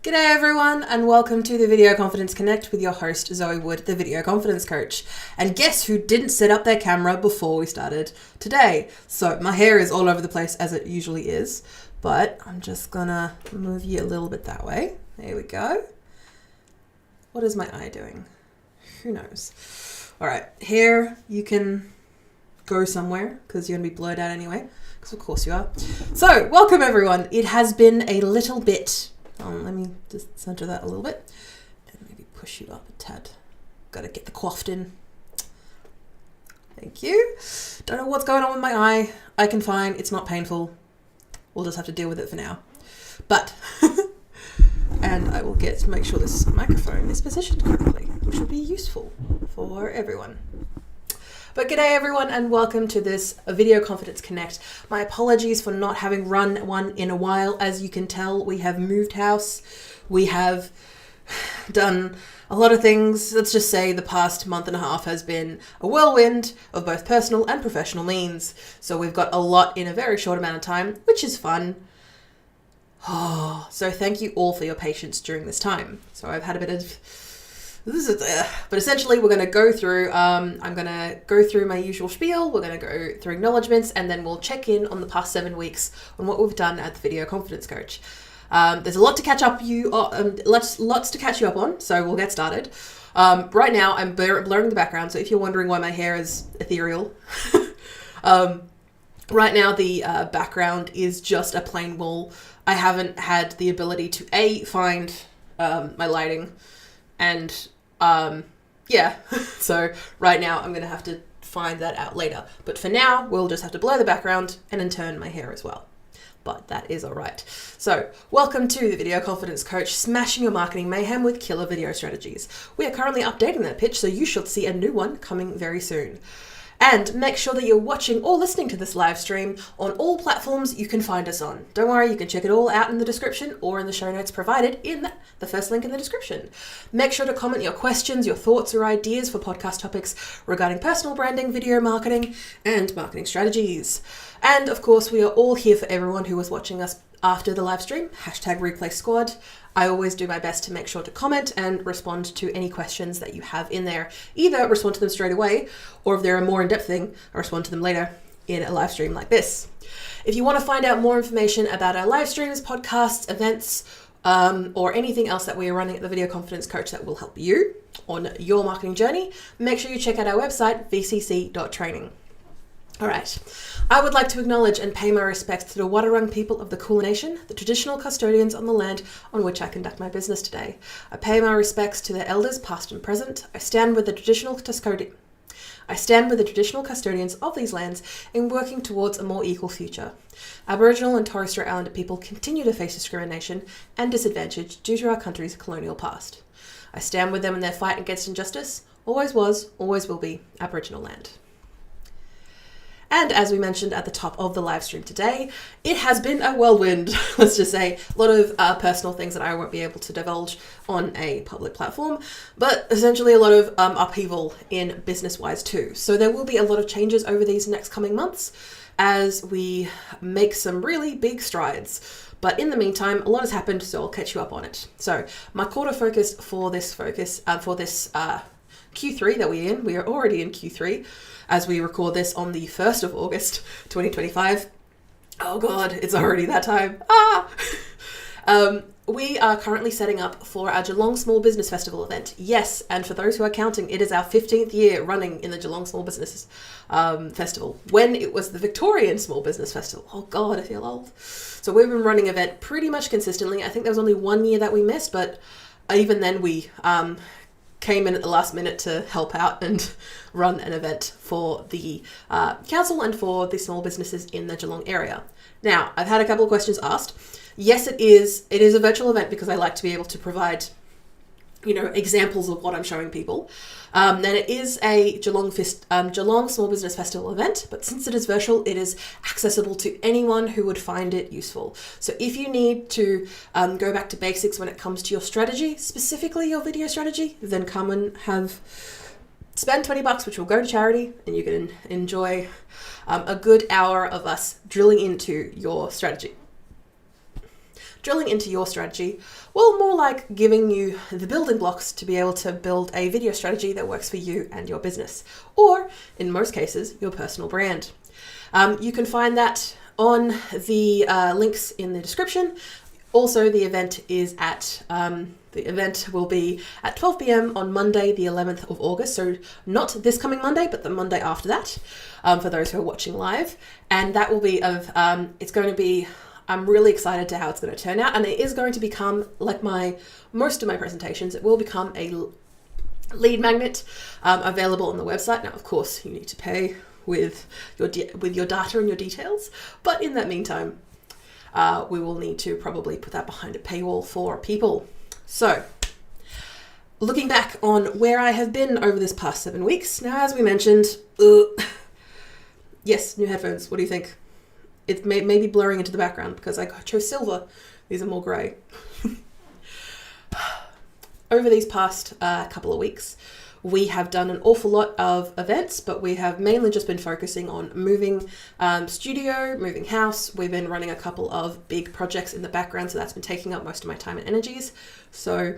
G'day everyone and welcome to the Video Confidence Connect with your host Zoe Wood, the Video Confidence Coach. And guess who didn't set up their camera before we started today? So my hair is all over the place as it usually is, but I'm just gonna move you a little bit that way. There we go. What is my eye doing? Who knows? Alright, here you can go somewhere because you're gonna be blurred out anyway, because of course you are. So welcome everyone. It has been a little bit. Let me just center that a little bit and maybe push you up a tad. Got to get the coiffed in. Thank you. Don't know what's going on with my eye. I can fine. It's not painful. We'll just have to deal with it for now. But, and I will make sure this microphone is positioned correctly, which will be useful for everyone. But g'day everyone and welcome to this Video Confidence Connect. My apologies for not having run one in a while. As you can tell, we have moved house. We have done a lot of things. Let's just say the past month and a half has been a whirlwind of both personal and professional means. So we've got a lot in a very short amount of time, which is fun. So thank you all for your patience during this time. So I've had a bit of... But essentially we're going to go through, I'm going to go through my usual spiel, we're going to go through acknowledgements, and then we'll check in on the past 7 weeks on what we've done at the Video Confidence Coach. There's a lot to catch up lots to catch you up on, so we'll get started. Right now I'm blurring the background, so if you're wondering why my hair is ethereal, right now the background is just a plain wall. I haven't had the ability to find my lighting. And, yeah, so right now I'm going to have to find that out later. But for now, we'll just have to blur the background and then turn my hair as well. But that is all right. So welcome to the Video Confidence Coach, smashing your marketing mayhem with killer video strategies. We are currently updating that pitch, so you should see a new one coming very soon. And make sure that you're watching or listening to this live stream on all platforms you can find us on. Don't worry, you can check it all out in the description or in the show notes provided in the first link in the description. Make sure to comment your questions, your thoughts or ideas for podcast topics regarding personal branding, video marketing, and marketing strategies. And of course, we are all here for everyone who was watching us after the live stream, #ReplaySquad. I always do my best to make sure to comment and respond to any questions that you have in there. Either respond to them straight away, or if they're a more in-depth thing, I'll respond to them later in a live stream like this. If you want to find out more information about our live streams, podcasts, events, or anything else that we are running at the Video Confidence Coach that will help you on your marketing journey, make sure you check out our website, vcc.training. All right, I would like to acknowledge and pay my respects to the Wadawurrung people of the Kulin Nation, the traditional custodians on the land on which I conduct my business today. I pay my respects to their elders, past and present. I stand with the traditional custodians of these lands in working towards a more equal future. Aboriginal and Torres Strait Islander people continue to face discrimination and disadvantage due to our country's colonial past. I stand with them in their fight against injustice. Always was, always will be Aboriginal land. And as we mentioned at the top of the live stream today, it has been a whirlwind, let's just say, a lot of personal things that I won't be able to divulge on a public platform, but essentially a lot of upheaval in business-wise too. So there will be a lot of changes over these next coming months as we make some really big strides. But in the meantime, a lot has happened, so I'll catch you up on it. So my quarter focus for this Q3 that we're in, we are already in Q3, as we record this on the 1st of August, 2025. Oh God, it's already that time. We are currently setting up for our Geelong Small Business Festival event. Yes, and for those who are counting, it is our 15th year running in the Geelong Small Business Festival, when it was the Victorian Small Business Festival. Oh God, I feel old. So we've been running an event pretty much consistently. I think there was only 1 year that we missed, but even then we came in at the last minute to help out and run an event for the council and for the small businesses in the Geelong area. Now, I've had a couple of questions asked. Yes, it is a virtual event because I like to be able to provide, examples of what I'm showing people. Then it is a Geelong Small Business Festival event, but since it is virtual, it is accessible to anyone who would find it useful. So if you need to go back to basics when it comes to your strategy, specifically your video strategy, then come and spend $20, which will go to charity, and you can enjoy a good hour of us drilling into your strategy. drilling into your strategy. Well, more like giving you the building blocks to be able to build a video strategy that works for you and your business, or in most cases, your personal brand. You can find that on the links in the description. Also, the event will be at 12 p.m. on Monday, the 11th of August. So not this coming Monday, but the Monday after that, for those who are watching live. And that will be I'm really excited to how it's going to turn out. And it is going to become, like most of my presentations, it will become a lead magnet available on the website. Now, of course, you need to pay with your data and your details. But in that meantime, we will need to probably put that behind a paywall for people. So, looking back on where I have been over this past 7 weeks, now as we mentioned, yes, new headphones, what do you think? It may be blurring into the background because I chose silver. These are more grey. Over these past couple of weeks, we have done an awful lot of events, but we have mainly just been focusing on moving studio, moving house. We've been running a couple of big projects in the background, so that's been taking up most of my time and energies. So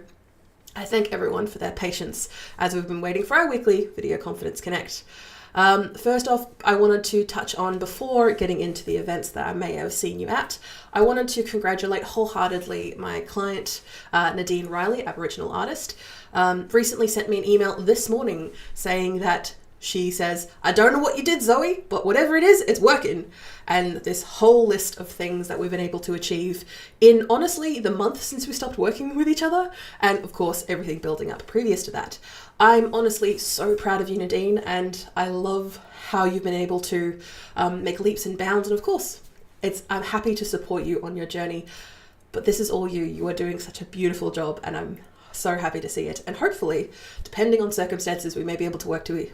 I thank everyone for their patience as we've been waiting for our weekly Video Confidence Connect. First off, I wanted to touch on, before getting into the events that I may have seen you at, I wanted to congratulate wholeheartedly my client, Nadine Riley, Aboriginal artist. Recently sent me an email this morning saying that she says, I don't know what you did, Zoe, but whatever it is, it's working. And this whole list of things that we've been able to achieve in, honestly, the month since we stopped working with each other. And of course, everything building up previous to that. I'm honestly so proud of you, Nadine, and I love how you've been able to make leaps and bounds. And of course, I'm happy to support you on your journey, but this is all you. You are doing such a beautiful job, and I'm so happy to see it. And hopefully, depending on circumstances, we may be able to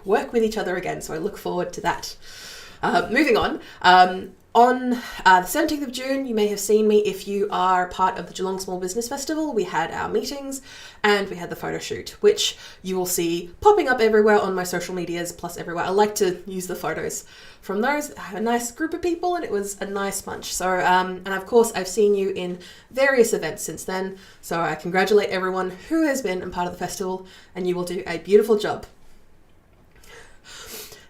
work with each other again. So I look forward to that. Moving on. On the 17th of June, you may have seen me if you are part of the Geelong Small Business Festival. We had our meetings and we had the photo shoot, which you will see popping up everywhere on my social medias, plus everywhere. I like to use the photos from those. I have a nice group of people and it was a nice bunch. So, and of course, I've seen you in various events since then. So I congratulate everyone who has been a part of the festival, and you will do a beautiful job.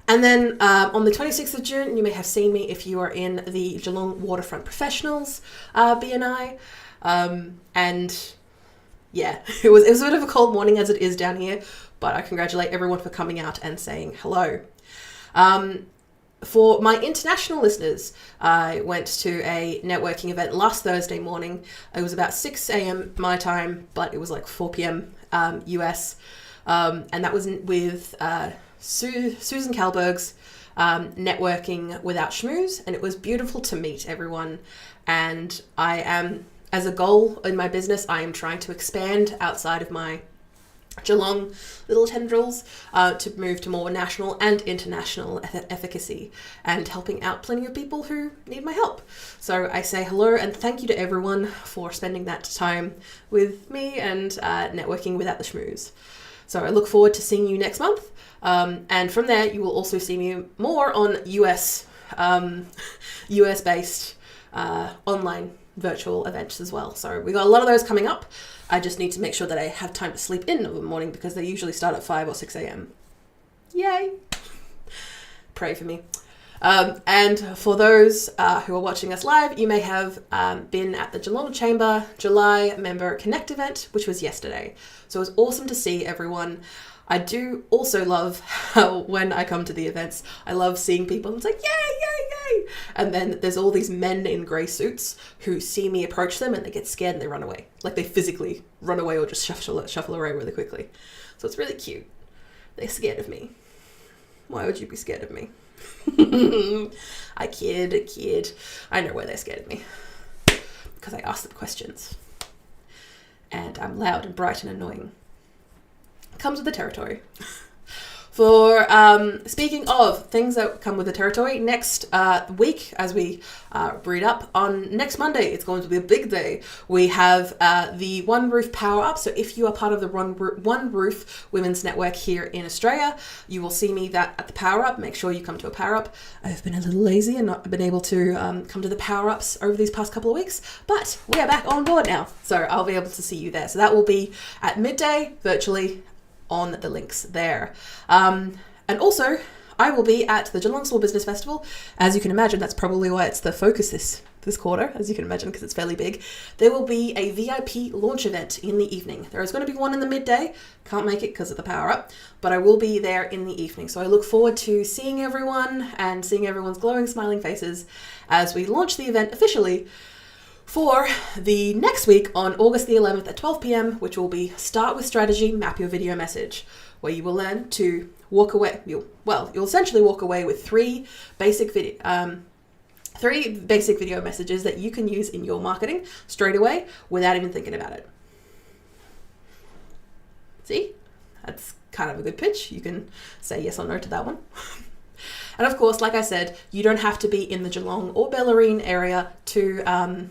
And then on the 26th of June, you may have seen me if you are in the Geelong Waterfront Professionals BNI. And yeah, it was a bit of a cold morning as it is down here, but I congratulate everyone for coming out and saying hello. For my international listeners, I went to a networking event last Thursday morning. It was about 6 a.m. my time, but it was like 4 p.m. US. And that was with Susan Kalberg's Networking Without Schmooze, and it was beautiful to meet everyone. And I am, as a goal in my business, I am trying to expand outside of my Geelong little tendrils to move to more national and international efficacy and helping out plenty of people who need my help. So I say hello and thank you to everyone for spending that time with me and networking without the schmooze. So I look forward to seeing you next month. And from there, you will also see me more on US-based online virtual events as well. So we got a lot of those coming up. I just need to make sure that I have time to sleep in the morning because they usually start at 5 or 6 a.m. Yay! Pray for me. And for those who are watching us live, you may have been at the Geelong Chamber July Member Connect event, which was yesterday. So it was awesome to see everyone. I do also love how when I come to the events, I love seeing people and it's like, yay, yay, yay. And then there's all these men in grey suits who see me approach them and they get scared and they run away. Like they physically run away or just shuffle away really quickly. So it's really cute. They're scared of me. Why would you be scared of me? I kid. I know why they're scared of me. Because I ask them questions. And I'm loud and bright and annoying. Comes with the territory. For speaking of things that come with the territory, next week, as we read up on next Monday, it's going to be a big day. We have the One Roof Power Up. So if you are part of the One Roof Women's Network here in Australia, you will see me at the Power Up. Make sure you come to a Power Up. I've been a little lazy and not been able to come to the Power Ups over these past couple of weeks, but we are back on board now. So I'll be able to see you there. So that will be at midday virtually on the links there. And also, I will be at the Geelong Small Business Festival. As you can imagine, that's probably why it's the focus this quarter, as you can imagine, because it's fairly big. There will be a VIP launch event in the evening. There is going to be one in the midday. Can't make it because of the power up, but I will be there in the evening. So I look forward to seeing everyone and seeing everyone's glowing, smiling faces as we launch the event officially for the next week on August the 11th at 12 p.m, which will be Start with Strategy, Map Your Video Message, where you will learn to walk away. You'll essentially walk away with three basic video messages that you can use in your marketing straight away without even thinking about it. See? That's kind of a good pitch. You can say yes or no to that one. And of course, like I said, you don't have to be in the Geelong or Bellarine area to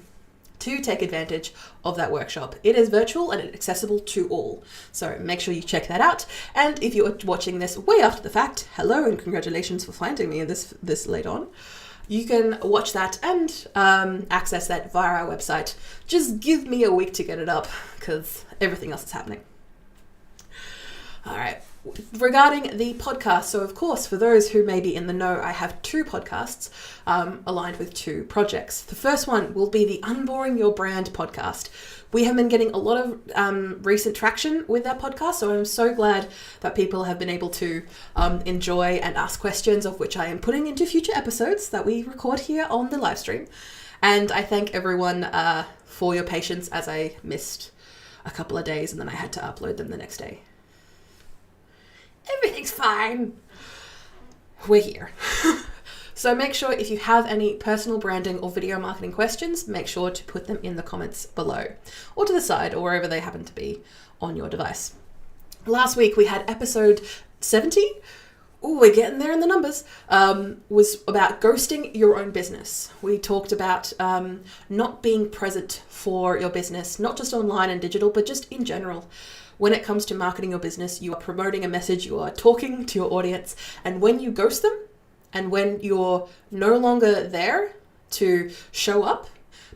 take advantage of that workshop. It is virtual and it's accessible to all. So make sure you check that out. And if you're watching this way after the fact, hello and congratulations for finding me this late on. You can watch that and access that via our website. Just give me a week to get it up because everything else is happening. All right. Regarding the podcast, so of course, for those who may be in the know, I have two podcasts aligned with two projects. The first one will be the Unboring Your Brand podcast. We have been getting a lot of recent traction with that podcast, so I'm so glad that people have been able to enjoy and ask questions, of which I am putting into future episodes that we record here on the live stream. And I thank everyone for your patience as I missed a couple of days and then I had to upload them the next day. Everything's fine. We're here. So make sure if you have any personal branding or video marketing questions, make sure to put them in the comments below or to the side or wherever they happen to be on your device. Last week we had episode 70. Oh, we're getting there in the numbers. Was about ghosting your own business. We talked about not being present for your business, not just online and digital, but just in general. When it comes to marketing your business, you are promoting a message, you are talking to your audience, and when you ghost them, and when you're no longer there to show up,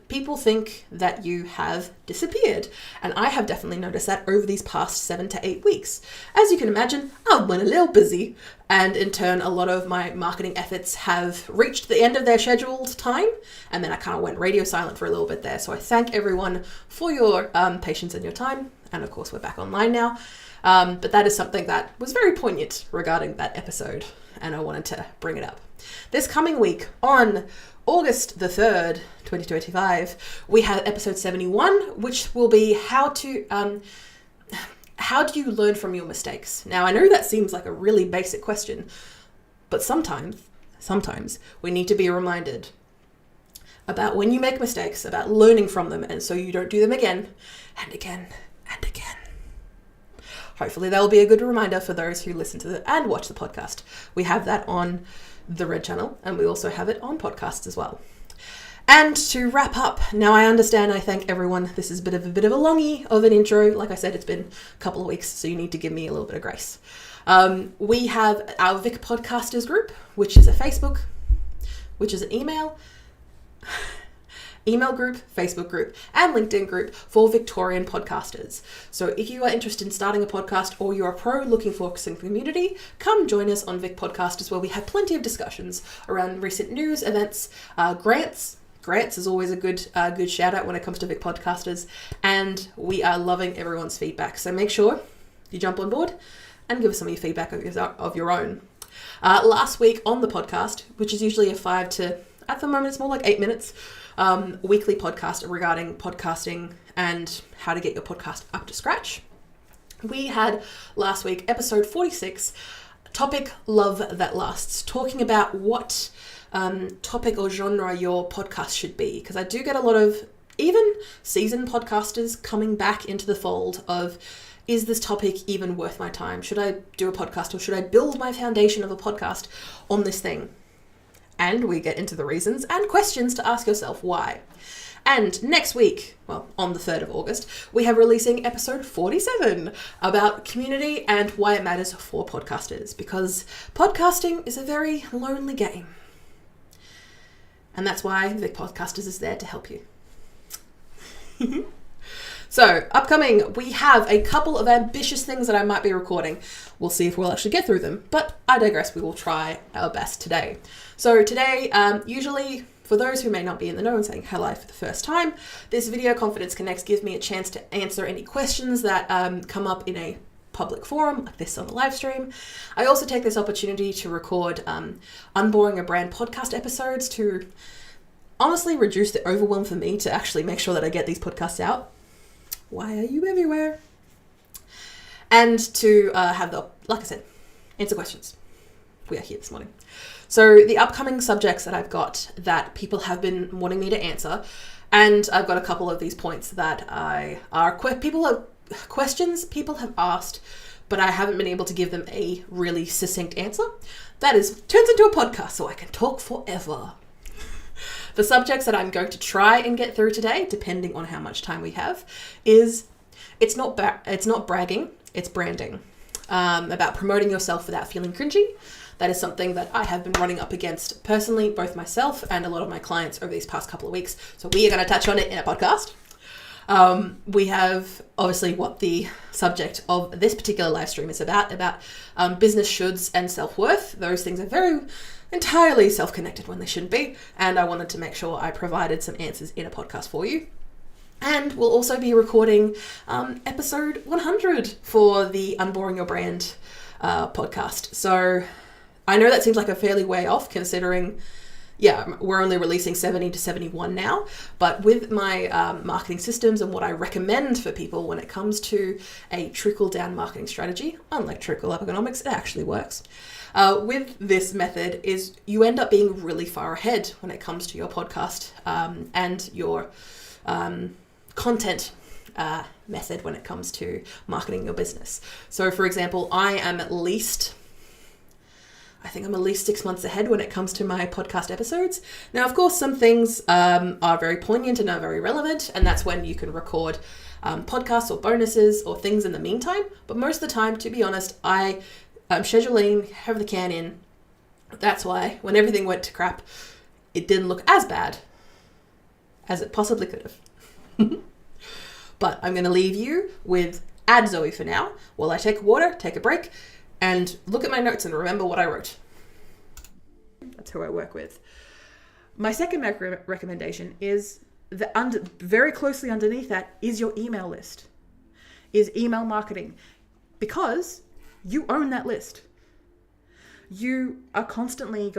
people think that you have disappeared. And I have definitely noticed that over these past 7 to 8 weeks. As you can imagine, I've been a little busy, and in turn, a lot of my marketing efforts have reached the end of their scheduled time, and then I kind of went radio silent for a little bit there. So I thank everyone for your patience and your time. And of course, we're back online now. But that is something that was very poignant regarding that episode, and I wanted to bring it up. This coming week, on August the 3rd, 2025, we have episode 71, which will be how do you learn from your mistakes? Now, I know that seems like a really basic question, but sometimes we need to be reminded about when you make mistakes, about learning from them, and so you don't do them again and again and again. Hopefully that will be a good reminder for those who listen to and watch the podcast. We have that on the Red Channel, and we also have it on podcasts as well. And to wrap up, now I understand, I thank everyone. This is a bit of a longie of an intro. Like I said, it's been a couple of weeks, so you need to give me a little bit of grace. We have our Vic Podcasters group, which is a Facebook, which is an email group, Facebook group, and LinkedIn group for Victorian podcasters. So if you are interested in starting a podcast or you're a pro looking for some community, come join us on Vic Podcasters, where we have plenty of discussions around recent news, events, grants. Grants is always a good shout out when it comes to Vic Podcasters, and we are loving everyone's feedback. So make sure you jump on board and give us some of your feedback of your own. Last week on the podcast, which is usually a 5 to, at the moment it's more like 8 minutes, weekly podcast regarding podcasting and how to get your podcast up to scratch. We had last week episode 46, topic Love That Lasts, talking about what topic or genre your podcast should be, because I do get a lot of even seasoned podcasters coming back into the fold of is this topic even worth my time? Should I do a podcast, or should I build my foundation of a podcast on this thing? And we get into the reasons and questions to ask yourself why. And next week, well, on the 3rd of August, we have releasing episode 47 about community and why it matters for podcasters, because podcasting is a very lonely game. And that's why Vic Podcasters is there to help you. So, upcoming, we have a couple of ambitious things that I might be recording. We'll see if we'll actually get through them, but I digress. We will try our best today. So today, usually, for those who may not be in the know and saying hello for the first time, this Video Confidence Connects gives me a chance to answer any questions that come up in a public forum like this on the live stream. I also take this opportunity to record Unboring a Brand podcast episodes to honestly reduce the overwhelm for me to actually make sure that I get these podcasts out. Why are you everywhere? And to have the, like I said, answer questions. We are here this morning. So the upcoming subjects that I've got that people have been wanting me to answer, and I've got a couple of these points that questions people have asked, but I haven't been able to give them a really succinct answer. That turns into a podcast, so I can talk forever. The subjects that I'm going to try and get through today, depending on how much time we have, is it's not bragging, it's branding. About promoting yourself without feeling cringy. That is something that I have been running up against personally, both myself and a lot of my clients over these past couple of weeks. So we are going to touch on it in a podcast. We have obviously what the subject of this particular live stream is about business shoulds and self-worth. Those things are very entirely self-connected when they shouldn't be. And I wanted to make sure I provided some answers in a podcast for you. And we'll also be recording episode 100 for the Unboring Your Brand podcast. So I know that seems like a fairly way off considering, we're only releasing 70 to 71 now. But with my marketing systems and what I recommend for people when it comes to a trickle-down marketing strategy, unlike trickle-up economics, it actually works. With this method is you end up being really far ahead when it comes to your podcast and your content method when it comes to marketing your business. So for example, I'm at least 6 months ahead when it comes to my podcast episodes. Now, of course, some things are very poignant and are very relevant, and that's when you can record podcasts or bonuses or things in the meantime. But most of the time, to be honest, I'm scheduling, have the can in. That's why when everything went to crap, it didn't look as bad as it possibly could have. But I'm going to leave you with Add Zoe for now while I take water, take a break, and look at my notes and remember what I wrote. That's who I work with. My second recommendation is very closely underneath that is your email list, is email marketing, because you own that list. You are constantly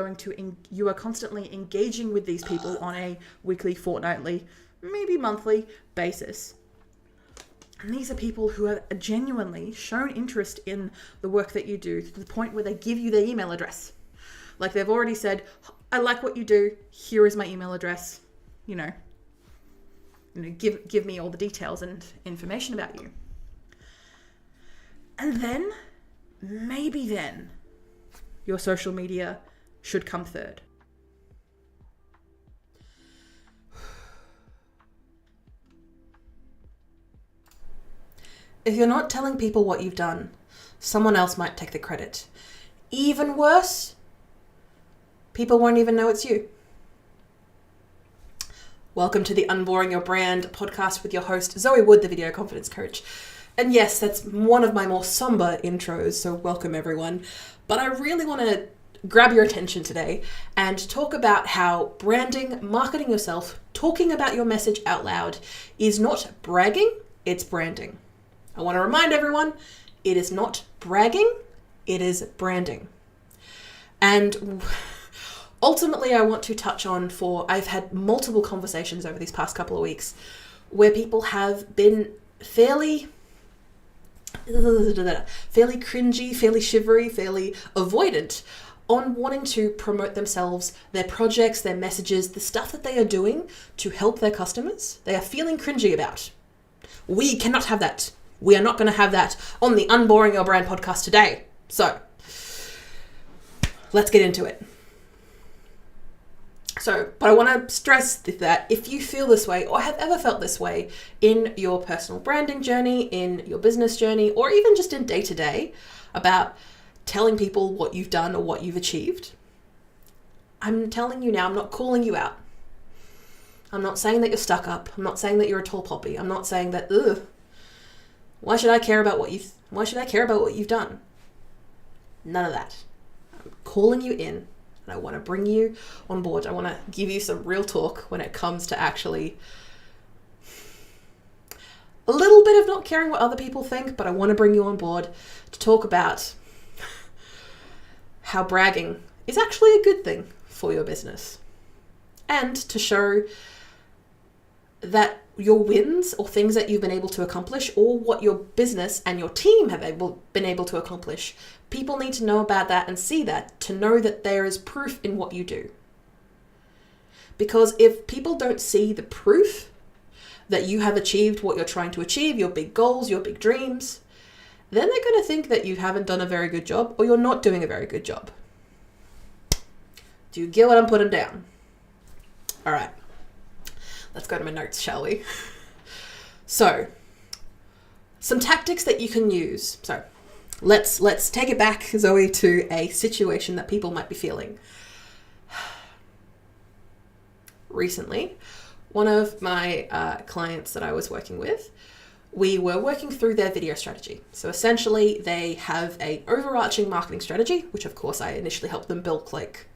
engaging with these people on a weekly, fortnightly, maybe monthly basis. And these are people who have genuinely shown interest in the work that you do to the point where they give you their email address. Like they've already said, I like what you do. Here is my email address. Give me all the details and information about you. And then, maybe then, your social media should come third. If you're not telling people what you've done, someone else might take the credit. Even worse, people won't even know it's you. Welcome to the Unboring Your Brand podcast with your host, Zoe Wood, the Video Confidence Coach. And yes, that's one of my more somber intros, so welcome everyone. But I really want to grab your attention today and talk about how branding, marketing yourself, talking about your message out loud is not bragging, it's branding. I want to remind everyone, it is not bragging, it is branding. And ultimately, I want to touch on I've had multiple conversations over these past couple of weeks where people have been fairly cringy, fairly shivery, fairly avoidant on wanting to promote themselves, their projects, their messages, the stuff that they are doing to help their customers. They are feeling cringy about. We cannot have that. We are not going to have that on the Unboring Your Brand podcast today. So let's get into it. But I want to stress that if you feel this way or have ever felt this way in your personal branding journey, in your business journey, or even just in day-to-day about telling people what you've done or what you've achieved, I'm telling you now, I'm not calling you out. I'm not saying that you're stuck up. I'm not saying that you're a tall poppy. I'm not saying that, why should I care about what you've done? None of that. I'm calling you in. And I want to bring you on board. I want to give you some real talk when it comes to actually a little bit of not caring what other people think, but I want to bring you on board to talk about how bragging is actually a good thing for your business, and to show that your wins or things that you've been able to accomplish, or what your business and your team have been able to accomplish, people need to know about that and see that, to know that there is proof in what you do. Because if people don't see the proof that you have achieved what you're trying to achieve, your big goals, your big dreams, then they're going to think that you haven't done a very good job, or you're not doing a very good job. Do you get what I'm putting down? All right. Let's go to my notes, shall we? So, some tactics that you can use. So, let's take it back, Zoe, to a situation that people might be feeling. Recently, one of my clients that I was working with, we were working through their video strategy. So essentially, they have an overarching marketing strategy, which of course I initially helped them build like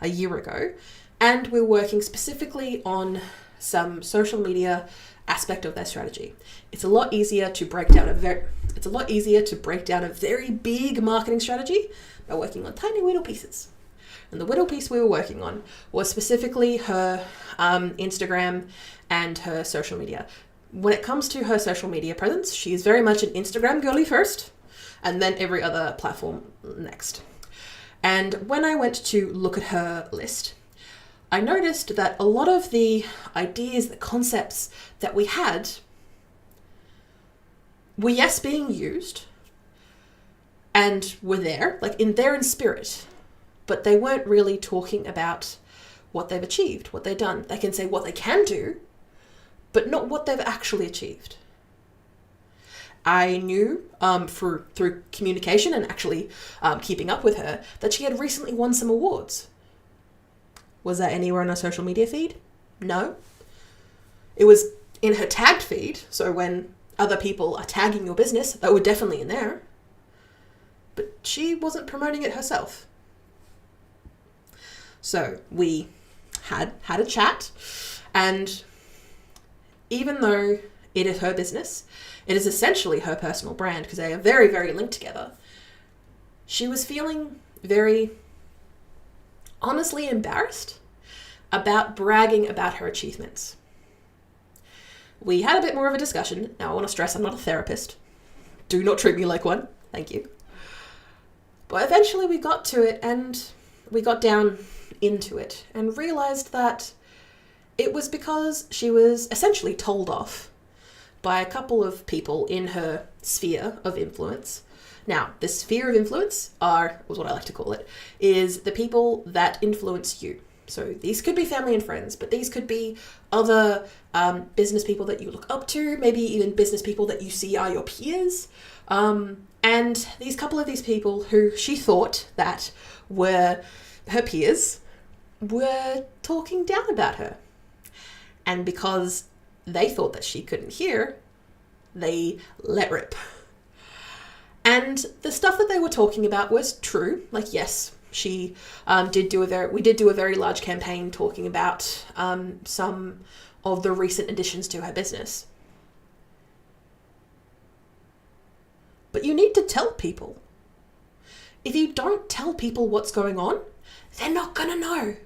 a year ago. And we're working specifically on some social media aspect of their strategy. It's a lot easier to break down a very big marketing strategy by working on tiny little pieces. And the little piece we were working on was specifically her Instagram and her social media. When it comes to her social media presence, she is very much an Instagram girly first, and then every other platform next. And when I went to look at her list, I noticed that a lot of the ideas, the concepts that we had were, yes, being used and were there, like in spirit, but they weren't really talking about what they've achieved, what they've done. They can say what they can do, but not what they've actually achieved. I knew through communication and actually keeping up with her that she had recently won some awards. Was that anywhere on her social media feed? No. It was in her tagged feed, so when other people are tagging your business, they were definitely in there. But she wasn't promoting it herself. So we had a chat, and even though it is her business, it is essentially her personal brand because they are very, very linked together, she was feeling very honestly embarrassed about bragging about her achievements. We had a bit more of a discussion. Now I want to stress I'm not a therapist. Do not treat me like one. Thank you. But eventually we got to it, and we got down into it and realized that it was because she was essentially told off by a couple of people in her sphere of influence. Now, the sphere of influence was what I like to call it, is the people that influence you. So these could be family and friends, but these could be other business people that you look up to, maybe even business people that you see are your peers. And these couple of these people who she thought that were her peers were talking down about her. And because they thought that she couldn't hear, they let rip. And the stuff that they were talking about was true. Like, yes, we did do a very large campaign talking about some of the recent additions to her business. But you need to tell people. If you don't tell people what's going on, they're not going to know.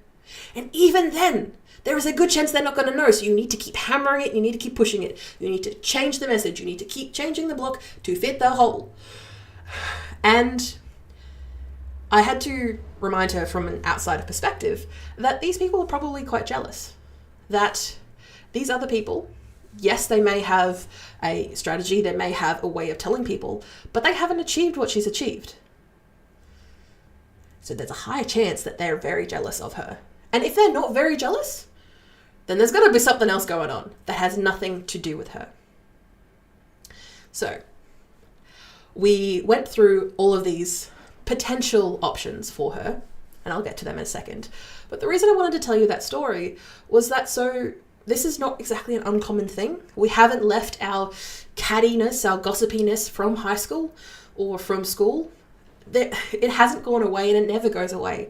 And even then, there is a good chance they're not going to know. So you need to keep hammering it. You need to keep pushing it. You need to change the message. You need to keep changing the block to fit the hole. And I had to remind her from an outsider perspective that these people are probably quite jealous. That these other people Yes, they may have a strategy, they may have a way of telling people, but they haven't achieved what she's achieved. So there's a high chance that they're very jealous of her. And if they're not very jealous, then there's got to be something else going on that has nothing to do with her. So we went through all of these potential options for her, and I'll get to them in a second. But the reason I wanted to tell you that story was that this is not exactly an uncommon thing. We haven't left our cattiness, our gossipiness from high school or from school. It hasn't gone away, and it never goes away.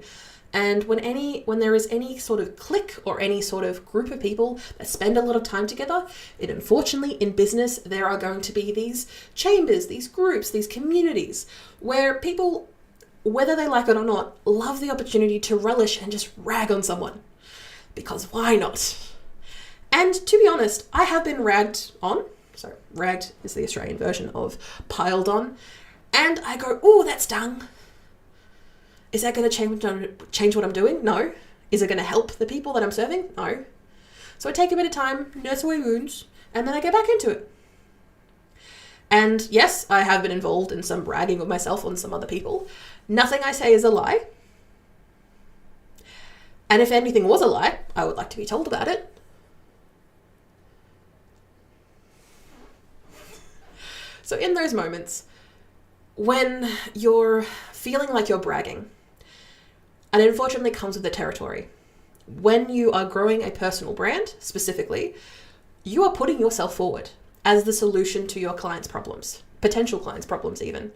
And when there is any sort of clique or any sort of group of people that spend a lot of time together, unfortunately in business, there are going to be these chambers, these groups, these communities where people, whether they like it or not, love the opportunity to relish and just rag on someone. Because why not? And to be honest, I have been ragged on. So ragged is the Australian version of piled on. And I go, oh, that stung. Is that going to change what I'm doing? No. Is it going to help the people that I'm serving? No. So I take a bit of time, nurse away wounds, and then I get back into it. And yes, I have been involved in some bragging of myself on some other people. Nothing I say is a lie. And if anything was a lie, I would like to be told about it. So in those moments, when you're feeling like you're bragging, and it unfortunately comes with the territory, when you are growing a personal brand specifically, you are putting yourself forward as the solution to your clients' problems, potential clients' problems even.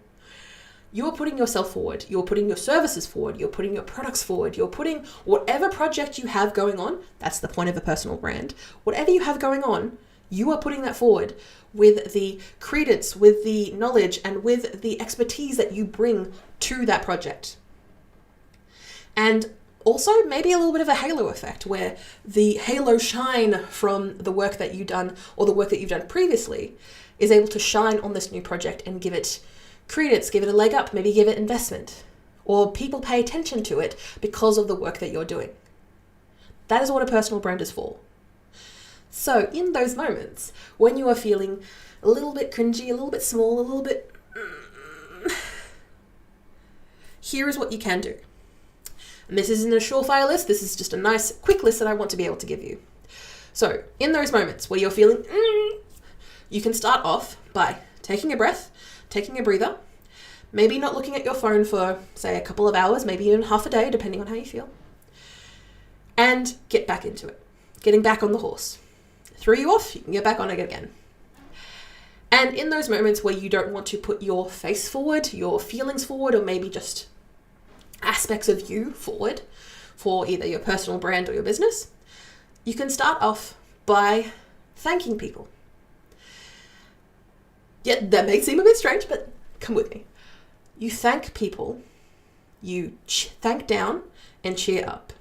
You're putting yourself forward, you're putting your services forward, you're putting your products forward, you're putting whatever project you have going on. That's the point of a personal brand. Whatever you have going on, you are putting that forward with the credence, with the knowledge, and with the expertise that you bring to that project. And also maybe a little bit of a halo effect, where the halo shine from the work that you've done or the work that you've done previously is able to shine on this new project and give it credence, give it a leg up, maybe give it investment, or people pay attention to it because of the work that you're doing. That is what a personal brand is for. So in those moments when you are feeling a little bit cringy, a little bit small, a little bit, here is what you can do. And this isn't a surefire list, this is just a nice quick list that I want to be able to give you. So in those moments where you're feeling, you can start off by taking a breath, taking a breather, maybe not looking at your phone for, say, a couple of hours, maybe even half a day, depending on how you feel, and get back into it, getting back on the horse. Threw you off, you can get back on it again. And in those moments where you don't want to put your face forward, your feelings forward, or maybe just aspects of you forward for either your personal brand or your business, you can start off by thanking people. Yeah, that may seem a bit strange, but come with me. You thank people, you thank down and cheer up.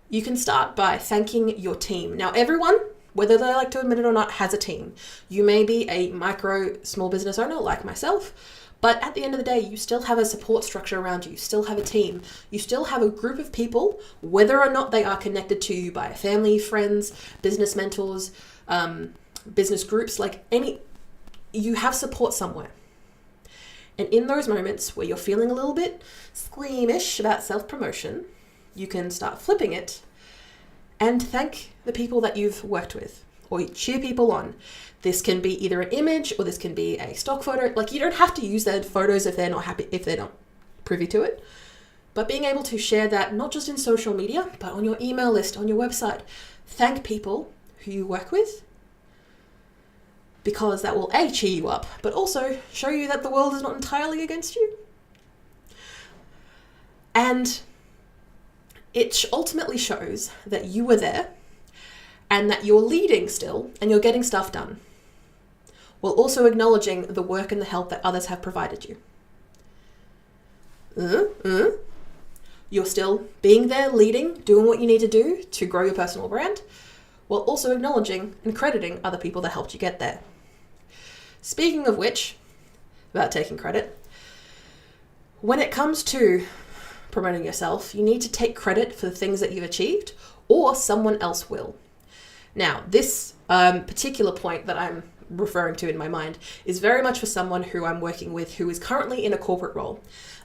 You can start by thanking your team. Now, everyone, whether they like to admit it or not, has a team. You may be a micro small business owner like myself, but at the end of the day, you still have a support structure around you. You still have a team. You still have a group of people, whether or not they are connected to you by family, friends, business mentors, business groups, you have support somewhere. And in those moments where you're feeling a little bit squeamish about self-promotion, you can start flipping it and thank the people that you've worked with, or cheer people on. This can be either an image or this can be a stock photo. You don't have to use their photos if they're not happy, if they're not privy to it. But being able to share that not just in social media, but on your email list, on your website, thank people who you work with, because that will A, cheer you up, but also show you that the world is not entirely against you. And it ultimately shows that you were there and that you're leading still and you're getting stuff done, while also acknowledging the work and the help that others have provided you. You're still being there, leading, doing what you need to do to grow your personal brand, while also acknowledging and crediting other people that helped you get there. Speaking of which, about taking credit, when it comes to promoting yourself, you need to take credit for the things that you've achieved, or someone else will. Now, this particular point that I'm referring to in my mind is very much for someone who I'm working with who is currently in a corporate role.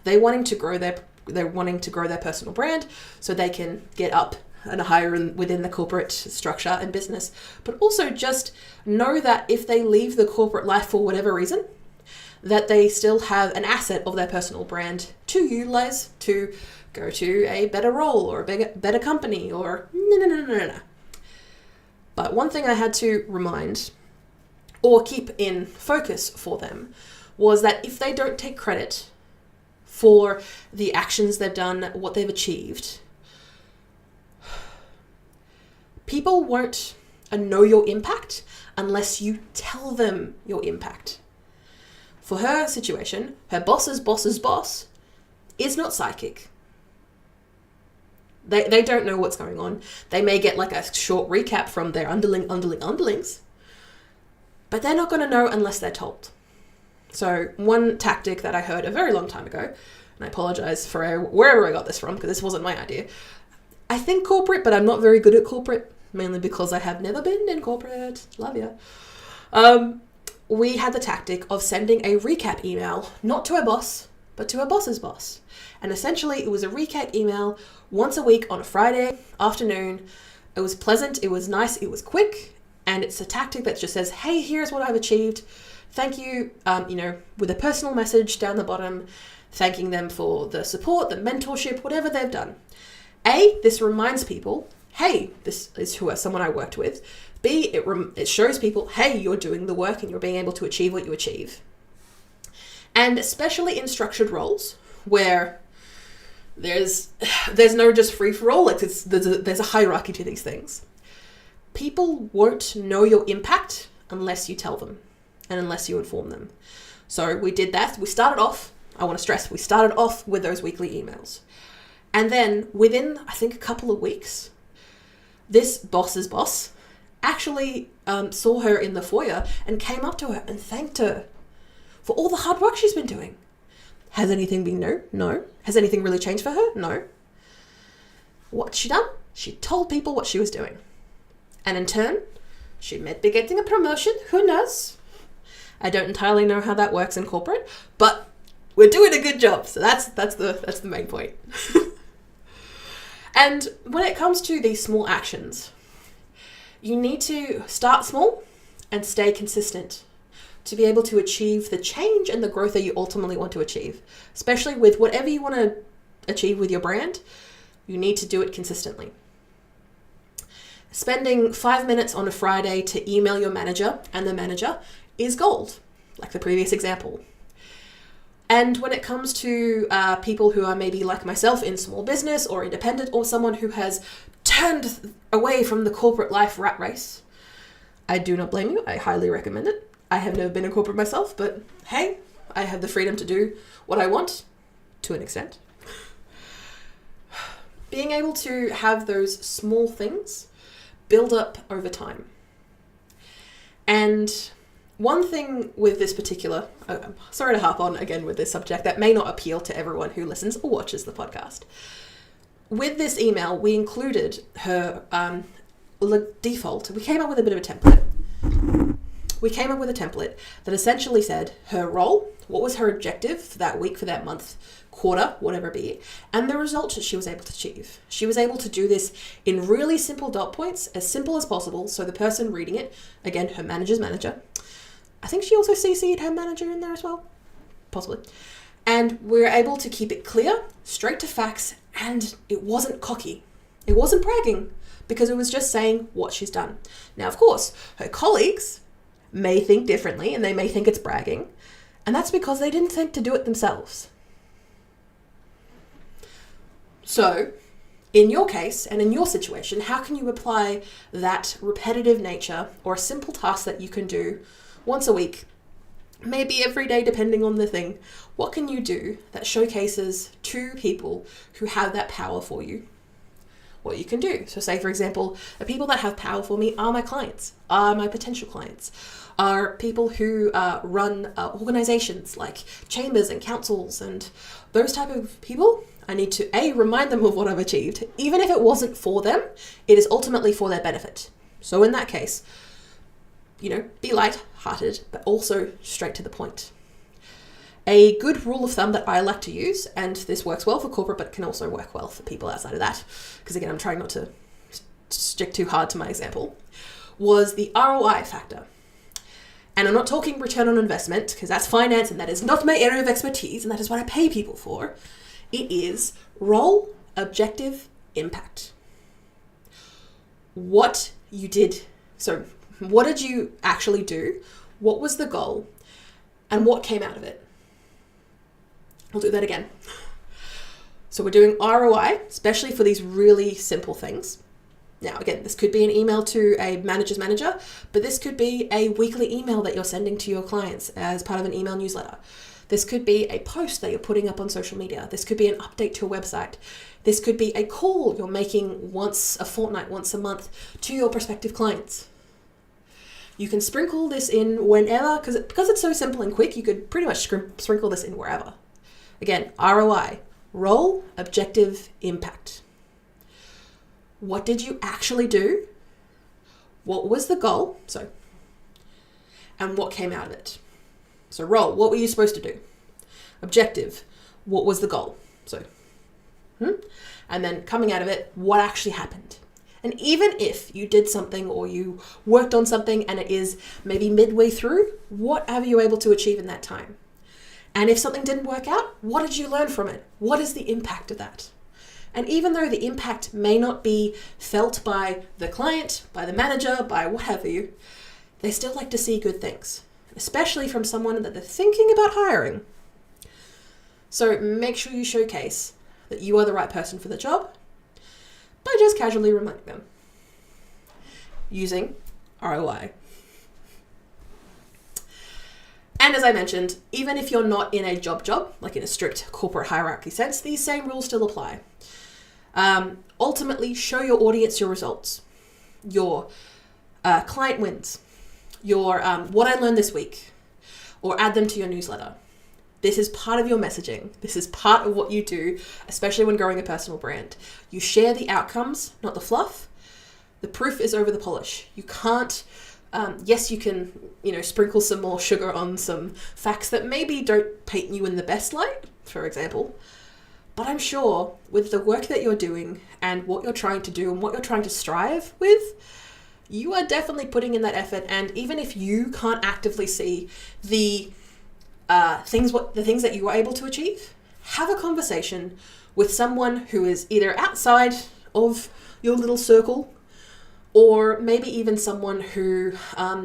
They're wanting to grow their personal brand so they can get up and higher within the corporate structure and business, but also just know that if they leave the corporate life for whatever reason, that they still have an asset of their personal brand to utilize to go to a better role or a better company or no. But one thing I had to remind or keep in focus for them was that if they don't take credit for the actions they've done, what they've achieved, people won't know your impact unless you tell them your impact. For her situation, her boss's boss is not psychic. They don't know what's going on. They may get like a short recap from their underlings, but they're not going to know unless they're told. So one tactic that I heard a very long time ago, and I apologize for wherever I got this from because this wasn't my idea. I think corporate, but I'm not very good at corporate, mainly because I have never been in corporate. Love ya. We had the tactic of sending a recap email, not to our boss, but to our boss's boss. And essentially it was a recap email once a week on a Friday afternoon. It was pleasant, it was nice, it was quick. And it's a tactic that just says, hey, here's what I've achieved. Thank you, with a personal message down the bottom, thanking them for the support, the mentorship, whatever they've done. A, this reminds people, hey, this is someone I worked with. B, it shows people, hey, you're doing the work and you're being able to achieve what you achieve. And especially in structured roles where there's no just free for all, like there's a hierarchy to these things. People won't know your impact unless you tell them and unless you inform them. So we did that. We started off with those weekly emails. And then within, I think, a couple of weeks, this boss's boss actually saw her in the foyer and came up to her and thanked her for all the hard work she's been doing. Has anything been new? No. Has anything really changed for her? No. What's she done? She told people what she was doing. And in turn, she might be getting a promotion. Who knows? I don't entirely know how that works in corporate, but we're doing a good job. So that's the main point. And when it comes to these small actions, you need to start small and stay consistent to be able to achieve the change and the growth that you ultimately want to achieve. Especially with whatever you want to achieve with your brand, you need to do it consistently. Spending 5 minutes on a Friday to email your manager and the manager is gold, like the previous example. And when it comes to people who are maybe like myself in small business or independent, or someone who has turned away from the corporate life rat race, I do not blame you. I highly recommend it. I have never been in corporate myself, but hey, I have the freedom to do what I want to an extent. Being able to have those small things build up over time. And one thing with this particular, I'm sorry to harp on again with this subject that may not appeal to everyone who listens or watches the podcast. With this email, we included her default. We came up with a bit of a template. We came up with a template that essentially said her role, what was her objective for that week, for that month, quarter, whatever it be, and the results that she was able to achieve. She was able to do this in really simple dot points, as simple as possible, so the person reading it, again, her manager's manager, I think she also CC'd her manager in there as well, possibly, and we're able to keep it clear, straight to facts, and it wasn't cocky. It wasn't bragging, because it was just saying what she's done. Now, of course, her colleagues may think differently, and they may think it's bragging, and that's because they didn't think to do it themselves. So, in your case and in your situation, how can you apply that repetitive nature or a simple task that you can do once a week, maybe every day depending on the thing? What can you do that showcases to people who have that power for you what you can do? So say, for example, the people that have power for me are my clients, are my potential clients, are people who run organizations like chambers and councils and those type of people. I need to remind them of what I've achieved. Even if it wasn't for them, it is ultimately for their benefit. So in that case, be light-hearted, but also straight to the point. A good rule of thumb that I like to use, and this works well for corporate, but it can also work well for people outside of that, because again, I'm trying not to stick too hard to my example, was the ROI factor. And I'm not talking return on investment, because that's finance and that is not my area of expertise, and that is what I pay people for. It is role, objective, impact. What you did, so what did you actually do? What was the goal? And what came out of it? I'll do that again. So we're doing ROI, especially for these really simple things. Now, again, this could be an email to a manager's manager, but this could be a weekly email that you're sending to your clients as part of an email newsletter. This could be a post that you're putting up on social media. This could be an update to your website. This could be a call you're making once a fortnight, once a month to your prospective clients. You can sprinkle this in whenever, because it's so simple and quick, you could pretty much sprinkle this in wherever. Again, ROI, role, objective, impact. What did you actually do? What was the goal? And what came out of it? So role, what were you supposed to do? Objective, what was the goal? And then coming out of it, what actually happened? And even if you did something or you worked on something and it is maybe midway through, what are you able to achieve in that time? And if something didn't work out, what did you learn from it? What is the impact of that? And even though the impact may not be felt by the client, by the manager, by what have you, they still like to see good things, especially from someone that they're thinking about hiring. So make sure you showcase that you are the right person for the job by just casually reminding them using ROI. And as I mentioned, even if you're not in a job, like in a strict corporate hierarchy sense, these same rules still apply. Ultimately, show your audience your results, your client wins, your what I learned this week, or add them to your newsletter. This is part of your messaging. This is part of what you do, especially when growing a personal brand. You share the outcomes, not the fluff. The proof is over the polish. You can't, yes, you can, sprinkle some more sugar on some facts that maybe don't paint you in the best light, for example. But I'm sure with the work that you're doing and what you're trying to do and what you're trying to strive with, you are definitely putting in that effort. And even if you can't actively see the things that you were able to achieve, have a conversation with someone who is either outside of your little circle, or maybe even someone who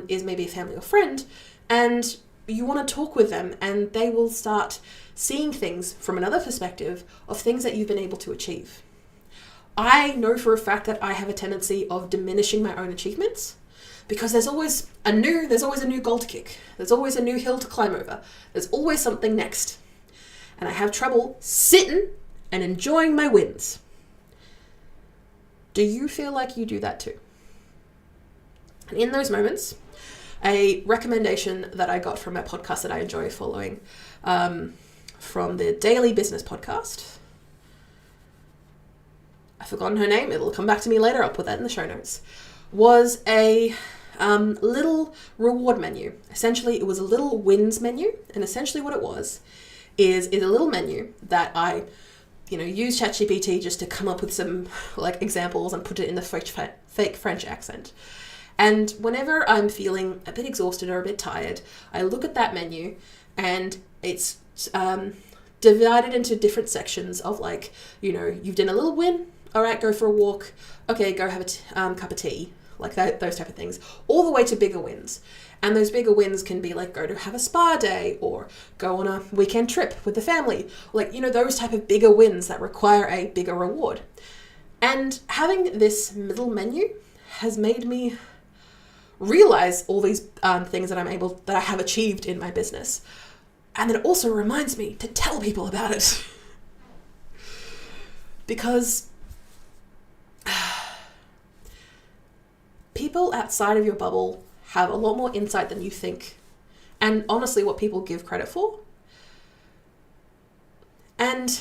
is maybe a family or friend, and you want to talk with them and they will start seeing things from another perspective of things that you've been able to achieve. I know for a fact that I have a tendency of diminishing my own achievements, because there's always a new goal to kick. There's always a new hill to climb over. There's always something next. And I have trouble sitting and enjoying my wins. Do you feel like you do that too? And in those moments, a recommendation that I got from a podcast that I enjoy following, from the Daily Business Podcast, I've forgotten her name, it'll come back to me later, I'll put that in the show notes, was a little reward menu. Essentially, it was a little wins menu, and essentially what it was is a little menu that I use ChatGPT just to come up with some examples and put it in the fake French accent. And whenever I'm feeling a bit exhausted or a bit tired, I look at that menu and it's divided into different sections of you've done a little win, all right, go for a walk, okay, go have a cup of tea, those type of things, all the way to bigger wins. And those bigger wins can be go to have a spa day or go on a weekend trip with the family, those type of bigger wins that require a bigger reward. And having this middle menu has made me realize all these things that I have achieved in my business. And then it also reminds me to tell people about it. Because people outside of your bubble have a lot more insight than you think. And honestly, what people give credit for. And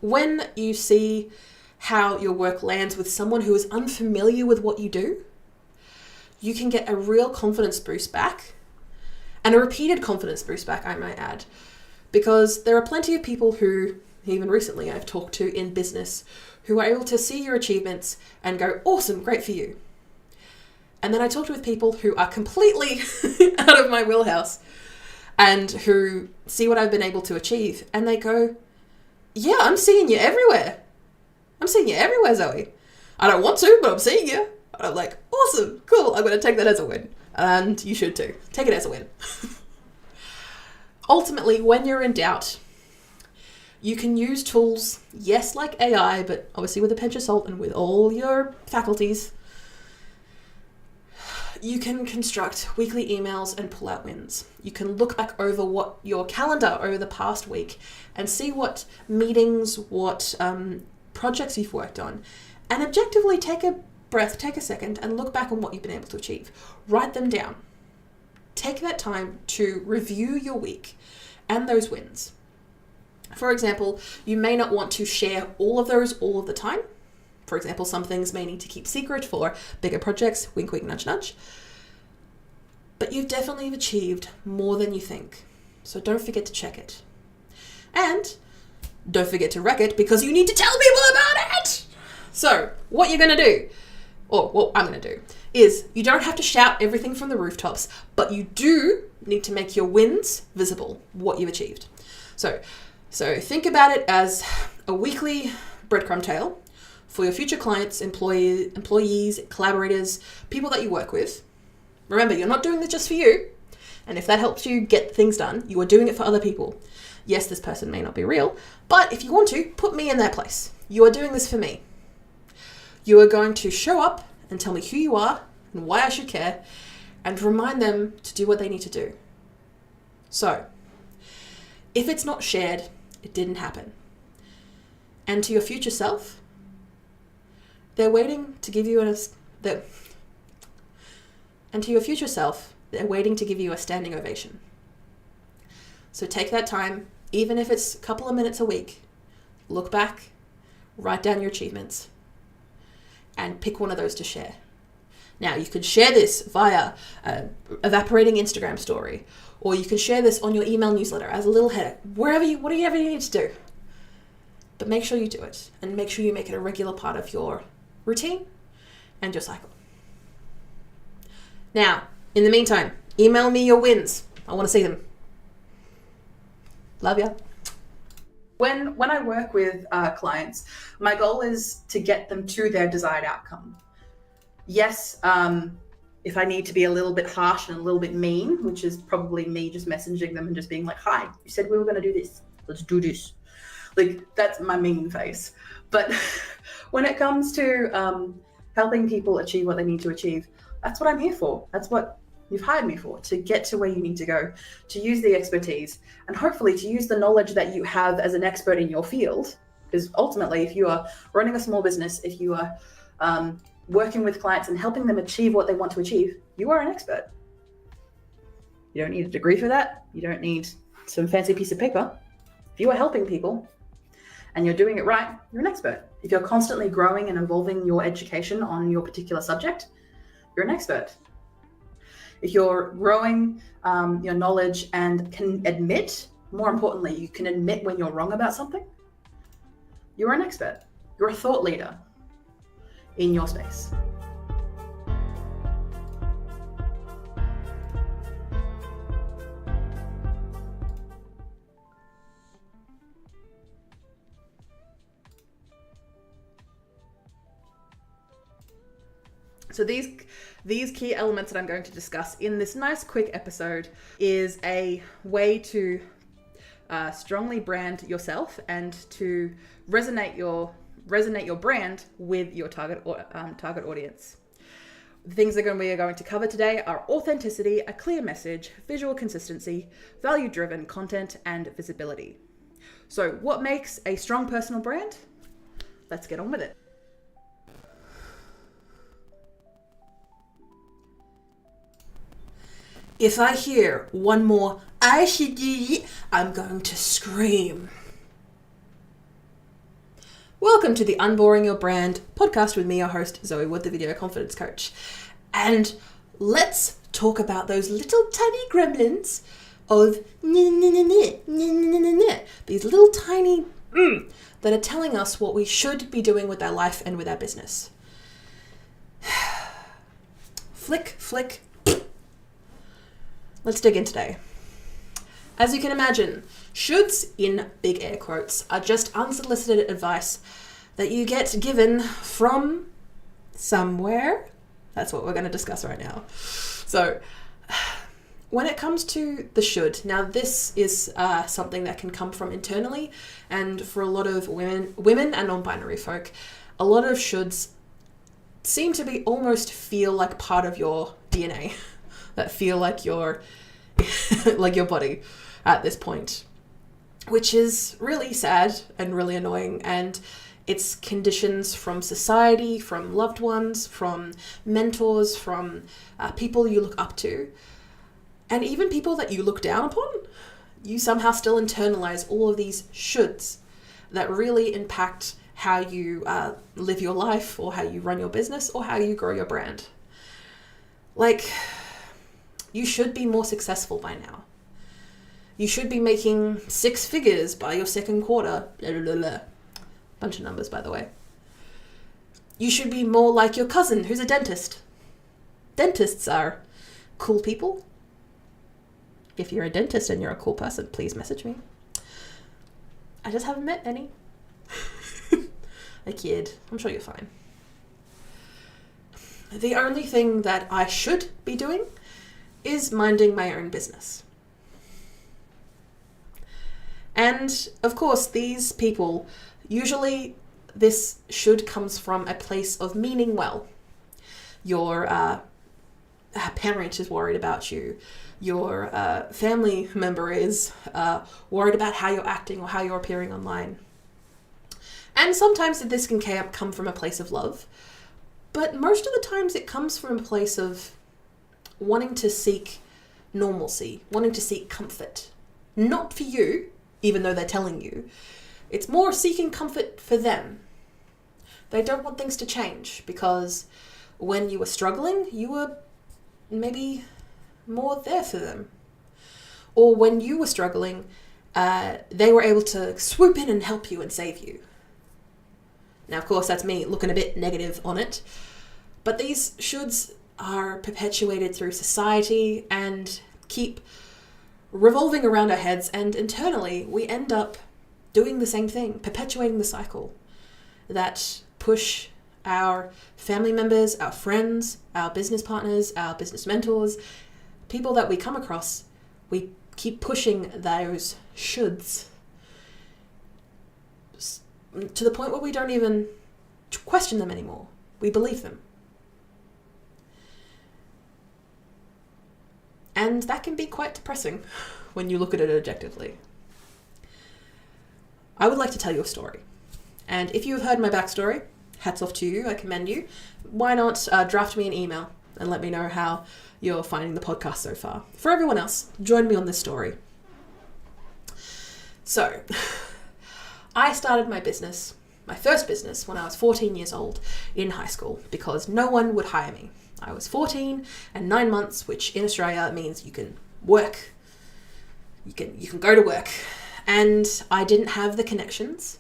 when you see how your work lands with someone who is unfamiliar with what you do, you can get a real confidence boost back, and a repeated confidence boost back, I might add, because there are plenty of people who, even recently I've talked to in business, who are able to see your achievements and go, awesome, great for you. And then I talked with people who are completely out of my wheelhouse and who see what I've been able to achieve, and they go, yeah, I'm seeing you everywhere. I'm seeing you everywhere, Zoe. I don't want to, but I'm seeing you. And I'm like, awesome, cool, I'm going to take that as a win. And you should too. Take it as a win. Ultimately, when you're in doubt, you can use tools, yes, like AI, but obviously with a pinch of salt and with all your faculties. You can construct weekly emails and pull out wins. You can look back over what your calendar over the past week and see what meetings, what projects you've worked on, and objectively take a breath, take a second, and look back on what you've been able to achieve. Write them down. Take that time to review your week and those wins. For example, you may not want to share all of those all of the time. For example, some things may need to keep secret for bigger projects, wink, wink, nudge, nudge. But you've definitely achieved more than you think. So don't forget to check it. And don't forget to wreck it, because you need to tell people about it. So what you're going to do, or what I'm going to do, is you don't have to shout everything from the rooftops, but you do need to make your wins visible, what you've achieved. So think about it as a weekly breadcrumb trail for your future clients, employees, collaborators, people that you work with. Remember, you're not doing this just for you. And if that helps you get things done, you are doing it for other people. Yes, this person may not be real, but if you want to, put me in their place. You are doing this for me. You are going to show up and tell me who you are and why I should care, and remind them to do what they need to do. So, if it's not shared, it didn't happen. And to your future self, they're waiting to give you a standing ovation. So take that time, even if it's a couple of minutes a week, look back, write down your achievements, and pick one of those to share. Now, you could share this via evaporating Instagram story, or you can share this on your email newsletter as a little header, whatever you need to do. But make sure you do it, and make sure you make it a regular part of your routine and your cycle. Now, in the meantime, email me your wins. I want to see them. Love ya. When I work with clients, my goal is to get them to their desired outcome. Yes, if I need to be a little bit harsh and a little bit mean, which is probably me just messaging them and just being like, hi, you said we were going to do this. Let's do this. Like, that's my mean face. But when it comes to helping people achieve what they need to achieve, that's what I'm here for. That's what you've hired me for, to get to where you need to go, to use the expertise, and hopefully to use the knowledge that you have as an expert in your field. Because ultimately, if you are running a small business, if you are working with clients and helping them achieve what they want to achieve, you are an expert. You don't need a degree for that. You don't need some fancy piece of paper. If you are helping people and you're doing it right, you're an expert. If you're constantly growing and evolving your education on your particular subject, you're an expert. If you're growing your knowledge and can admit, more importantly, you can admit when you're wrong about something, you're an expert. You're a thought leader in your space. So these key elements that I'm going to discuss in this nice quick episode is a way to strongly brand yourself and to resonate your brand with your target audience. The things we are going to cover today are authenticity, a clear message, visual consistency, value-driven content, and visibility. So what makes a strong personal brand? Let's get on with it. If I hear one more, I should do it, I'm going to scream. Welcome to the Unboring Your Brand podcast with me, your host, Zoe Wood, the video confidence coach. And let's talk about those little tiny gremlins of these little tiny that are telling us what we should be doing with our life and with our business. Flick, flick. Let's dig in today. As you can imagine, shoulds, in big air quotes, are just unsolicited advice that you get given from somewhere. That's what we're going to discuss right now. So, when it comes to the should, now this is something that can come from internally, and for a lot of women and non-binary folk, a lot of shoulds seem to be almost feel like part of your DNA, that feel like your like your body at this point, which is really sad and really annoying. And it's conditions from society, from loved ones, from mentors, from people you look up to, and even people that you look down upon. You somehow still internalize all of these shoulds that really impact how you live your life, or how you run your business, or how you grow your brand. Like, you should be more successful by now. You should be making 6 figures by your second quarter. Blah, blah, blah, blah. Bunch of numbers, by the way. You should be more like your cousin who's a dentist. Dentists are cool people. If you're a dentist and you're a cool person, please message me. I just haven't met any. I kid. I'm sure you're fine. The only thing that I should be doing is minding my own business. And of course, these people, usually this should comes from a place of meaning well. Your parent is worried about you. Your family member is worried about how you're acting or how you're appearing online. And sometimes this can come from a place of love, but most of the times it comes from a place of wanting to seek normalcy, wanting to seek comfort. Not for you, even though they're telling you. It's more seeking comfort for them. They don't want things to change because when you were struggling, you were maybe more there for them. Or when you were struggling, they were able to swoop in and help you and save you. Now, of course, that's me looking a bit negative on it, but these shoulds are perpetuated through society and keep revolving around our heads, and internally we end up doing the same thing, perpetuating the cycle that push our family members, our friends, our business partners, our business mentors, people that we come across. We keep pushing those shoulds to the point where we don't even question them anymore. We believe them. And that can be quite depressing when you look at it objectively. I would like to tell you a story. And if you have heard my backstory, hats off to you, I commend you. Why not draft me an email and let me know how you're finding the podcast so far. For everyone else, join me on this story. So, I started my business, my first business, when I was 14 years old in high school because no one would hire me. I was 14 and 9 months, which in Australia means you can work. You can go to work. And I didn't have the connections.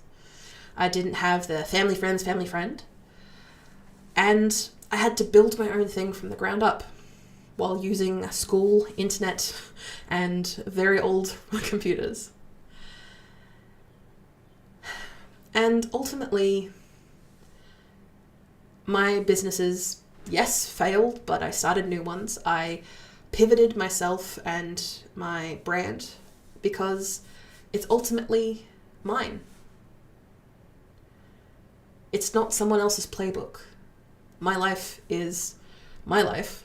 I didn't have the family friend. And I had to build my own thing from the ground up while using school, internet, and very old computers. And ultimately, my businesses, yes, failed, but I started new ones. I pivoted myself and my brand because it's ultimately mine. It's not someone else's playbook. My life is my life.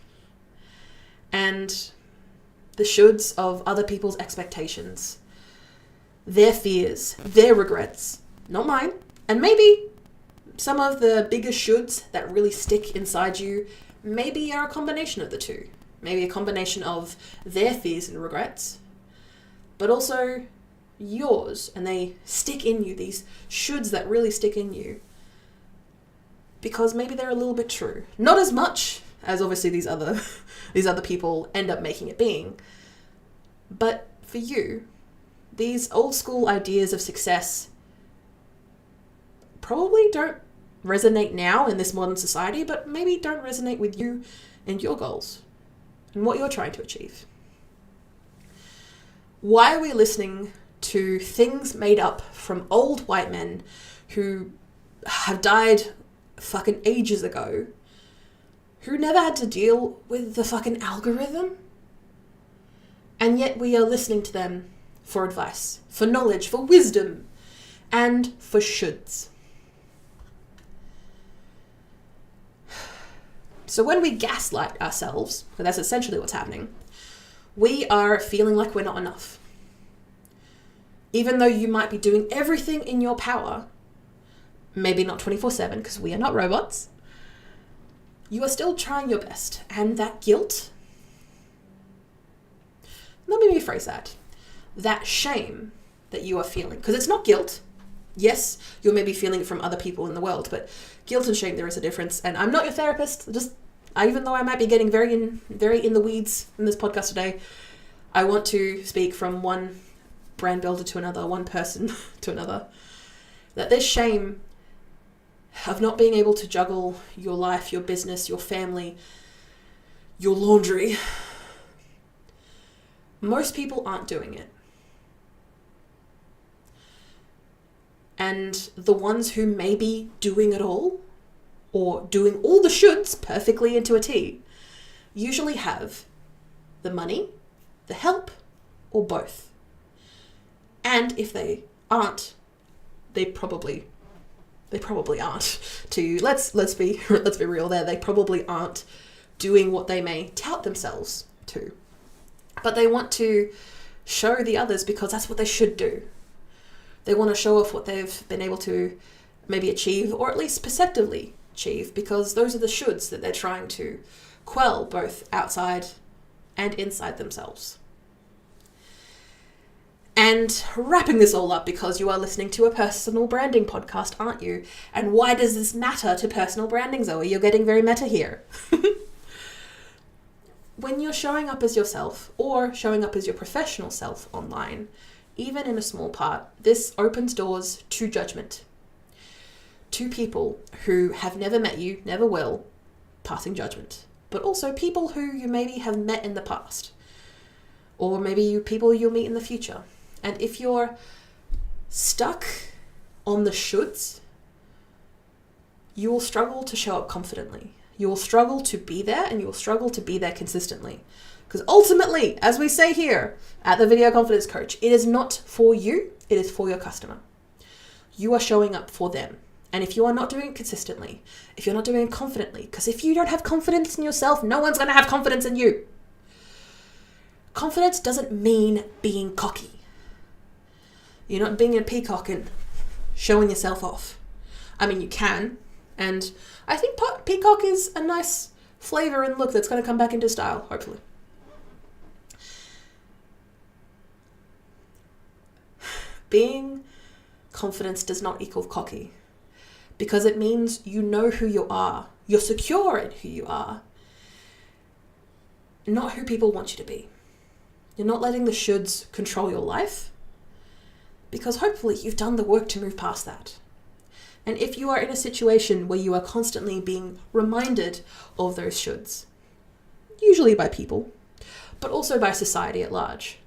And the shoulds of other people's expectations, their fears, their regrets, not mine. And maybe some of the biggest shoulds that really stick inside you maybe are a combination of the two. Maybe a combination of their fears and regrets, but also yours, and they stick in you, these shoulds that really stick in you, because maybe they're a little bit true. Not as much as obviously these other people end up making it being. But for you, these old school ideas of success probably don't resonate now in this modern society, but maybe don't resonate with you and your goals and what you're trying to achieve. Why are we listening to things made up from old white men who have died fucking ages ago, who never had to deal with the fucking algorithm? And yet we are listening to them for advice, for knowledge, for wisdom, and for shoulds. So when we gaslight ourselves, because that's essentially what's happening, we are feeling like we're not enough. Even though you might be doing everything in your power, maybe not 24/7 because we are not robots, you are still trying your best. And that guilt, let me rephrase that shame that you are feeling, because it's not guilt. Yes, you're maybe feeling it from other people in the world, but guilt and shame, there is a difference. And I'm not your therapist. Even though I might be getting very in the weeds in this podcast today, I want to speak from one brand builder to another, one person to another, that this shame of not being able to juggle your life, your business, your family, your laundry, most people aren't doing it. And the ones who may be doing it all, or doing all the shoulds perfectly into a T, usually have the money, the help, or both. And if they aren't, they probably aren't. Let's be real there. They probably aren't doing what they may tout themselves to, but they want to show the others because that's what they should do. They want to show off what they've been able to maybe achieve, or at least perceptively achieve, because those are the shoulds that they're trying to quell both outside and inside themselves. And wrapping this all up, because you are listening to a personal branding podcast, aren't you? And why does this matter to personal branding, Zoe? You're getting very meta here. When you're showing up as yourself, or showing up as your professional self online, even in a small part, this opens doors to judgment. To people who have never met you, never will, passing judgment. But also people who you maybe have met in the past. Or maybe people you'll meet in the future. And if you're stuck on the shoulds, you will struggle to show up confidently. You will struggle to be there, and you will struggle to be there consistently. Because ultimately, as we say here at the Video Confidence Coach, it is not for you, it is for your customer. You are showing up for them. And if you are not doing it consistently, if you're not doing it confidently, because if you don't have confidence in yourself, no one's going to have confidence in you. Confidence doesn't mean being cocky. You're not being a peacock and showing yourself off. I mean, you can. And I think peacock is a nice flavor and look that's going to come back into style, hopefully. Being confident does not equal cocky, because it means you know who you are. You're secure in who you are, not who people want you to be. You're not letting the shoulds control your life, because hopefully you've done the work to move past that. And if you are in a situation where you are constantly being reminded of those shoulds, usually by people, but also by society at large,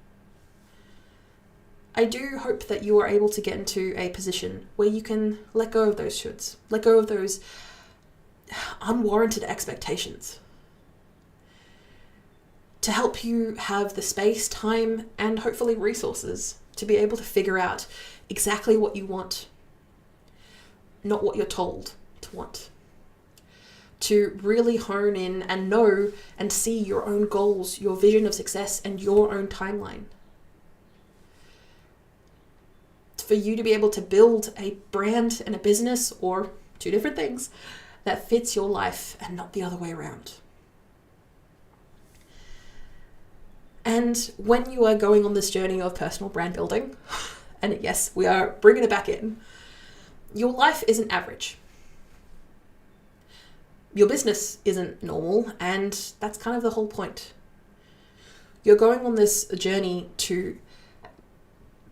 I do hope that you are able to get into a position where you can let go of those shoulds, let go of those unwarranted expectations, to help you have the space, time, and hopefully resources to be able to figure out exactly what you want, not what you're told to want. To really hone in and know and see your own goals, your vision of success, and your own timeline. For you to be able to build a brand and a business, or two different things, that fits your life and not the other way around. And when you are going on this journey of personal brand building, and yes, we are bringing it back in, your life isn't average. your business isn't normal, and that's kind of the whole point. You're going on this journey to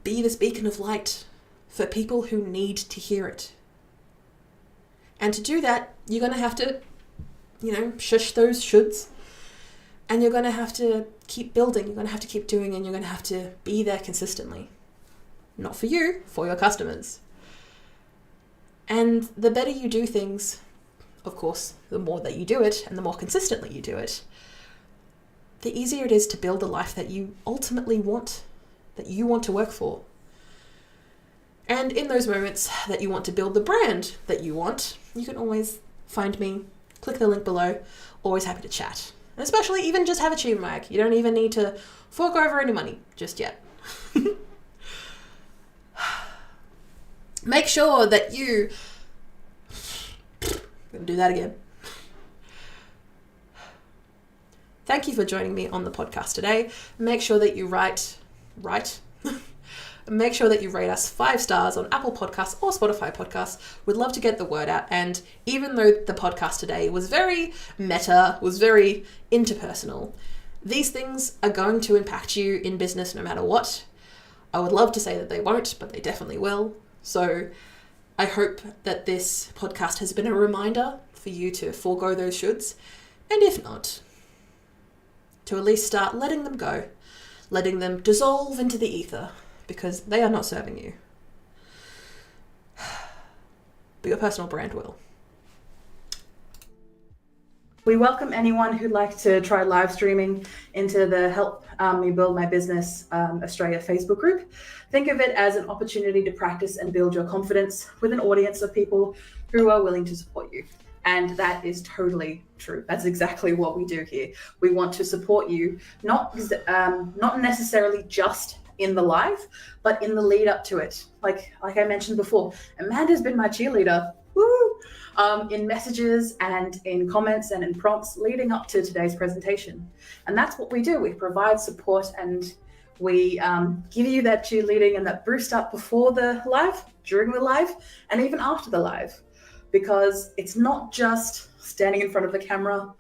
be this beacon of light for people who need to hear it. And to do that, you're going to have to, shush those shoulds. And you're going to have to keep building. You're going to have to keep doing, and you're going to have to be there consistently. Not for you, for your customers. And the better you do things, of course, the more that you do it and the more consistently you do it, the easier it is to build a life that you ultimately want, that you want to work for. And in those moments that you want to build the brand that you want, you can always find me, click the link below, always happy to chat. And especially even just have a cheap mag. You don't even need to fork over any money just yet. Make sure that you... I'm going to do that again. Thank you for joining me on the podcast today. Make sure that you make sure that you rate us 5 stars on Apple Podcasts or Spotify Podcasts. We'd love to get the word out. And even though the podcast today was very meta, was very interpersonal, these things are going to impact you in business no matter what. I would love to say that they won't, but they definitely will. So I hope that this podcast has been a reminder for you to forego those shoulds. And if not, to at least start letting them go, letting them dissolve into the ether, because they are not serving you. But your personal brand will. We welcome anyone who'd like to try live streaming into the Help Me Build My Business Australia Facebook group. Think of it as an opportunity to practice and build your confidence with an audience of people who are willing to support you. And that is totally true. That's exactly what we do here. We want to support you, not necessarily just in the live, but in the lead up to it. Like I mentioned before, Amanda's been my cheerleader, in messages and in comments and in prompts leading up to today's presentation. And that's what we do. We provide support, and we give you that cheerleading and that boost up before the live, during the live, and even after the live. Because it's not just standing in front of the camera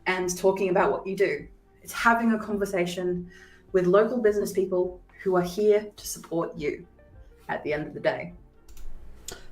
and talking about what you do. It's having a conversation with local business people who are here to support you at the end of the day.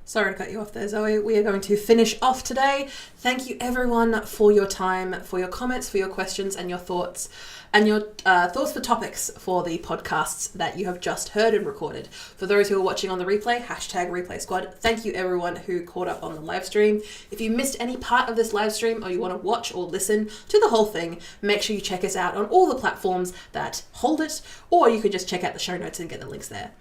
Sorry to cut you off there, Zoe. We are going to finish off today. Thank you everyone for your time, for your comments, for your questions and your thoughts, and your thoughts for topics for the podcasts that you have just heard and recorded. For those who are watching on the replay, #replay squad. Thank you everyone who caught up on the live stream. If you missed any part of this live stream or you want to watch or listen to the whole thing, make sure you check us out on all the platforms that hold it, or you can just check out the show notes and get the links there.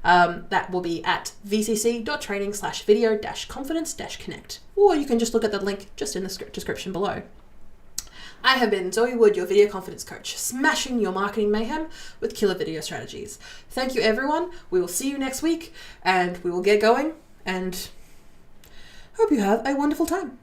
That will be at vcc.training/video-confidence-connect, or you can just look at the link just in the description below. I have been Zoe Wood, your video confidence coach, smashing your marketing mayhem with killer video strategies. Thank you everyone. We will see you next week, and we will get going, and hope you have a wonderful time.